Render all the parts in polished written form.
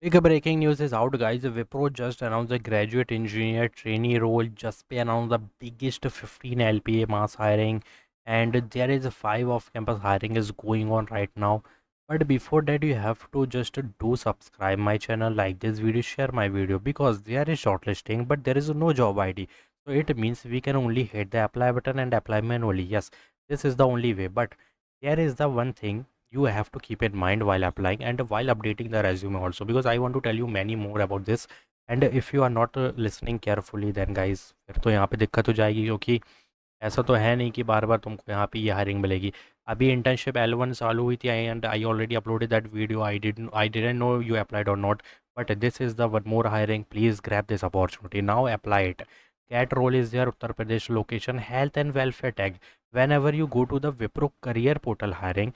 Big breaking news is out, guys. Wipro just announced a graduate engineer trainee role. Just pay announced the biggest 15 LPA mass hiring, and there is a 5 off campus hiring is going on right now. But before that, you have to just do subscribe my channel, like this video, share my video because there is shortlisting, but there is no job ID. So it means we can only hit the apply button and apply manually. Yes, this is the only way. But there is the one thing you have to keep in mind while applying and while updating the resume also, because I want to tell you many more about this. And if you are not listening carefully, then guys फिर तो यहाँ पे दिक्कत हो जाएगी, क्योंकि ऐसा तो है नहीं कि बार बार तुमको यहाँ पे ये हायरिंग मिलेगी। अभी इंटर्नशिप L1 चालू हुई थी and I already uploaded that video. I didn't know you applied or not, but this is the one more hiring. Please grab this opportunity now, apply it. Cat role is there, Uttar Pradesh location, health and welfare tag. Whenever you go to the Wipro career portal hiring,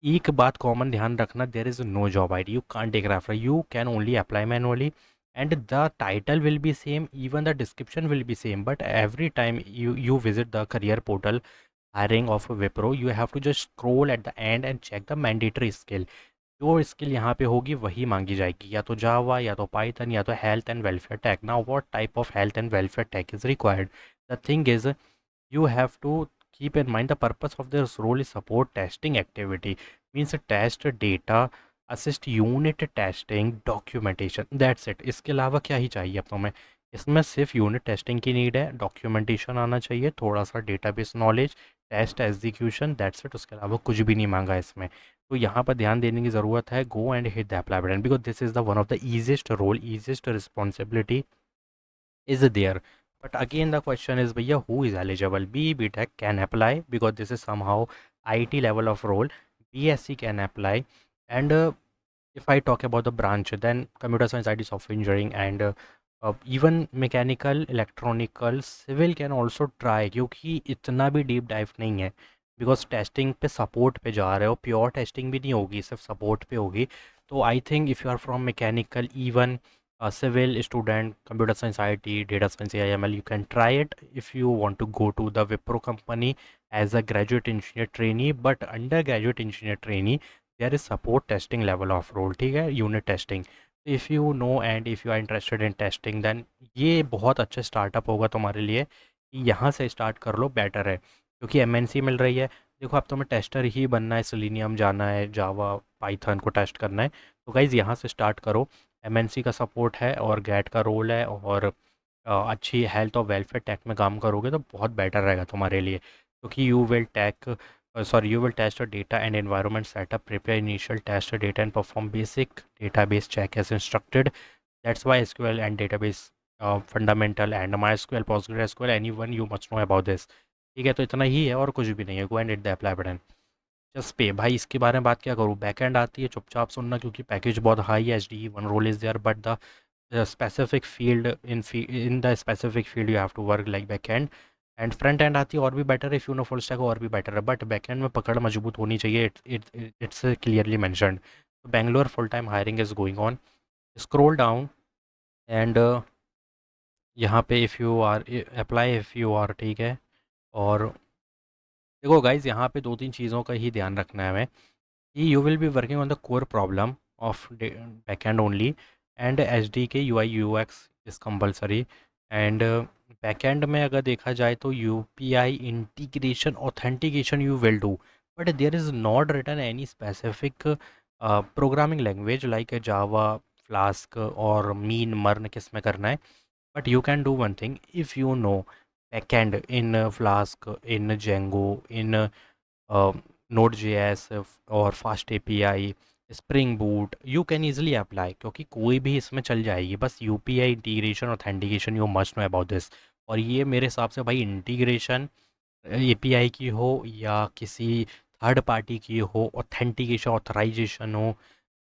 एक बात common ध्यान रखना, there is no job ID, you can't take refer, you can only apply manually and the title will be same, even the description will be same, but every time you visit the career portal hiring of Wipro, you have to just scroll at the end and check the mandatory skill। जो skill यहाँ पे होगी वही मांगी जाएगी, या तो जावा, या तो पाइथन, या तो health and welfare tech. Now what type of health and welfare tech is required? The thing is, you have to keep in mind the purpose of this role is support testing activity, means test data, assist unit testing, documentation, that's it। इसके अलावा क्या ही चाहिए अब तुम्हें? इसमें सिर्फ unit testing की need है, डॉक्यूमेंटेशन आना चाहिए, थोड़ा सा database knowledge, test execution, that's it. उसके अलावा कुछ भी नहीं मांगा इसमें। तो यहाँ पर ध्यान देने की ज़रूरत है। Go and hit the apply button because this is the one of the easiest role, easiest responsibility is there। But again the question is, bhaiya, who is eligible? BTech can apply because this is somehow IT level of role, BSc can apply, and if I talk about the branch, then computer science, IT, software engineering, and even mechanical, electronical, civil can also try, क्योंकि इतना भी deep dive नहीं है। Because testing पे support पे जा रहे हो, प्योर टेस्टिंग भी नहीं होगी, सिर्फ सपोर्ट पे होगी। तो I think if you are from mechanical, even civil student, computer science, IT, data science, AIML, you can try it if you want to go to the Wipro company as a graduate engineer trainee. But undergraduate engineer trainee, there is support testing level of role, ठीक है, unit testing। If you know and if you are interested in testing, then ये बहुत अच्छा startup होगा तुम्हारे लिए कि यहाँ से स्टार्ट कर लो, बेटर है, क्योंकि MNC मिल रही है। देखो अब तुम्हें टेस्टर ही बनना है, सेलेनियम जाना है, जावा, पाइथन को टेस्ट करना है, तो गाइज़ यहाँ से स्टार्ट करो। MNC का सपोर्ट है और गैट का रोल है, और अच्छी हेल्थ और वेलफेयर टेक में काम करोगे तो बहुत बेटर रहेगा तुम्हारे लिए, क्योंकि you will test data and environment setup, prepare initial test data and perform basic database check as instructed. That's why SQL and database fundamental and MySQL, PostgreSQL, anyone you must know about this. ठीक है, तो इतना ही है और कुछ भी नहीं है। Go and hit the apply button. Just पे भाई, इसके बारे में बात क्या करूँ, बैकएंड आती है, चुपचाप सुनना, क्योंकि पैकेज बहुत हाई है। HDE one role is there, but the specific field in the specific field you have to work like backend. And front end आती है और भी बेटर है, if you know full stack और भी बेटर है, बट बैकएंड में पकड़ मजबूत होनी चाहिए। It's clearly mentioned. Bangalore full time hiring is going on. Scroll down and यहाँ पे if you are apply, if you are, ठीक है। और देखो गाइज, यहाँ पे दो तीन चीज़ों का ही ध्यान रखना है हमें, कि you will be working on the core problem of backend only, and SDK UI UX is compulsory। and backend में अगर देखा जाए तो UPI integration authentication you will do, but there is not written any specific programming language like Java, Flask और Mean Mern किस में करना है। but you can do one thing, if you know backend in Flask, in Django, in Node.js और fast API, spring boot, you can easily apply, क्योंकि कोई भी इसमें चल जाएगी। बस UPI integration authentication you must know about this. और ये मेरे हिसाब से भाई, इंटीग्रेशन API की हो या किसी थर्ड पार्टी की हो, ऑथेंटिकेशन ऑथराइजेशन हो,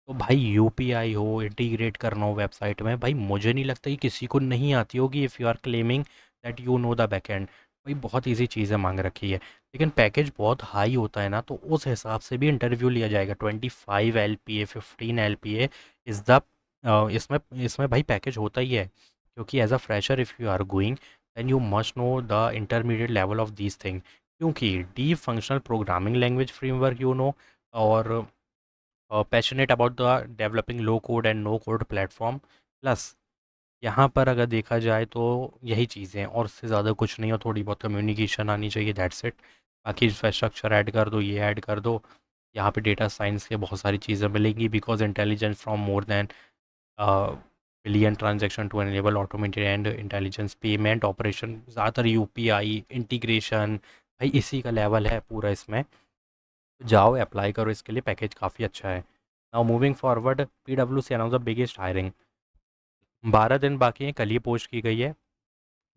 तो भाई UPI हो, इंटीग्रेट करना हो वेबसाइट में, भाई मुझे नहीं लगता कि किसी को नहीं आती होगी, if you are claiming that you know the backend. भाई बहुत इजी चीज़ें मांग रखी है, लेकिन पैकेज बहुत हाई होता है ना, तो उस हिसाब से भी इंटरव्यू लिया जाएगा। 25 LPA, 15 LPA इज़ द इसमें इसमें भाई पैकेज होता ही है, क्योंकि as a fresher if you are going, then you must know the intermediate level of these thing, क्योंकि deep functional programming language framework you know, और passionate about the developing low code and no code platform plus. यहाँ पर अगर देखा जाए तो यही चीज़ें हैं और उससे ज़्यादा कुछ नहीं, और थोड़ी बहुत कम्युनिकेशन आनी चाहिए, दैट्स इट। बाकी इंफ्रास्ट्रक्चर ऐड कर दो, ये ऐड कर दो। यहाँ पे डेटा साइंस के बहुत सारी चीज़ें मिलेंगी, because intelligence from more than billion transaction to enable automated and intelligence payment operation, ज़्यादातर यूपीआई इंटीग्रेशन, भाई इसी का लेवल है पूरा इसमें। तो जाओ अप्लाई करो इसके लिए, पैकेज काफ़ी अच्छा है। नाउ मूविंग फॉरवर्ड, पीडब्ल्यू सी अनाउंस द बिगेस्ट हायरिंग। 12 दिन बाकी हैं, कल ही पोस्ट की गई है,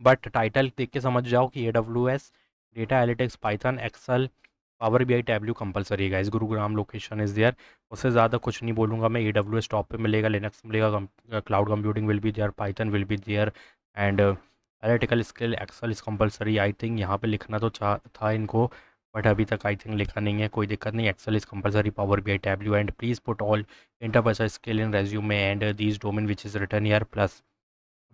बट टाइटल देख के समझ जाओ कि AWS data analytics Python Excel Power BI Tableau compulsory है guys, Gurugram location is there. उससे ज़्यादा कुछ नहीं बोलूँगा मैं। AWS टॉप पे मिलेगा, लिनक्स मिलेगा, cloud computing will be there, Python will be there, and analytical skill Excel is compulsory. I think यहाँ पे लिखना तो था इनको, बट अभी तक आई थिंक लिखा नहीं है, कोई दिक्कत नहीं। Excel is compulsory, power BI Tableau, and please put all interpersonal skill in resume and these domain which is return year plus.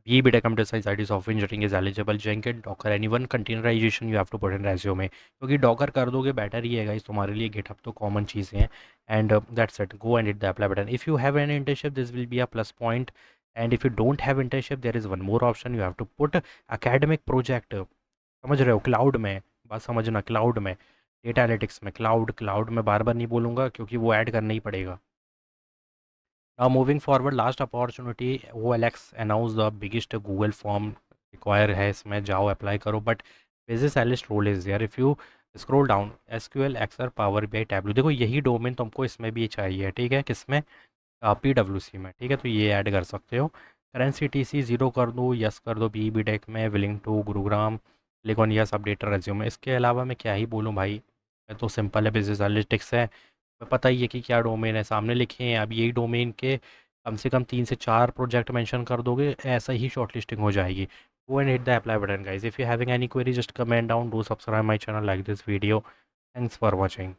ये भी computer science IT software engineering is eligible, Jenkin Docker any one containerization you have to put in resume, क्योंकि Docker कर दोगे better ही है guys तुम्हारे लिए, GitHub तो common चीज़ें हैं। And that's it, go and hit the apply button. If you have an internship this will be a plus point, and if you don't have internship there is one more option, you have to put academic project. समझ रहे हो, cloud में, बात समझना, cloud में, data analytics में, cloud में बार बार नहीं बोलूँगा क्योंकि वो ऐड करना ही पड़ेगा। Now moving forward, last opportunity, OLX announced the biggest Google form require है, इसमें जाओ अप्लाई करो, but business analyst role is there। if you scroll down, SQL Excel Power BI tableau, देखो यही डोमेन तुमको इसमें भी चाहिए, ठीक है, किसमें, PWC में, ठीक है, तो ये ऐड कर सकते हो। करेंसी TC ज़ीरो कर दो, यस कर दो, BE टेक में, willing to Gurugram, click on yes, update resume. इसके अलावा मैं क्या ही बोलूँ भाई, मैं तो सिंपल है, बिजनेस एनालिटिक्स है, पता ही है कि क्या डोमेन है, सामने लिखे हैं। अब यही डोमेन के कम से कम 3 से 4 प्रोजेक्ट मेंशन कर दोगे, ऐसा ही शॉर्ट लिस्टिंग हो जाएगी। गो and hit the apply button guys. If you having any query just comment down, do subscribe my channel, like this video. Thanks for watching.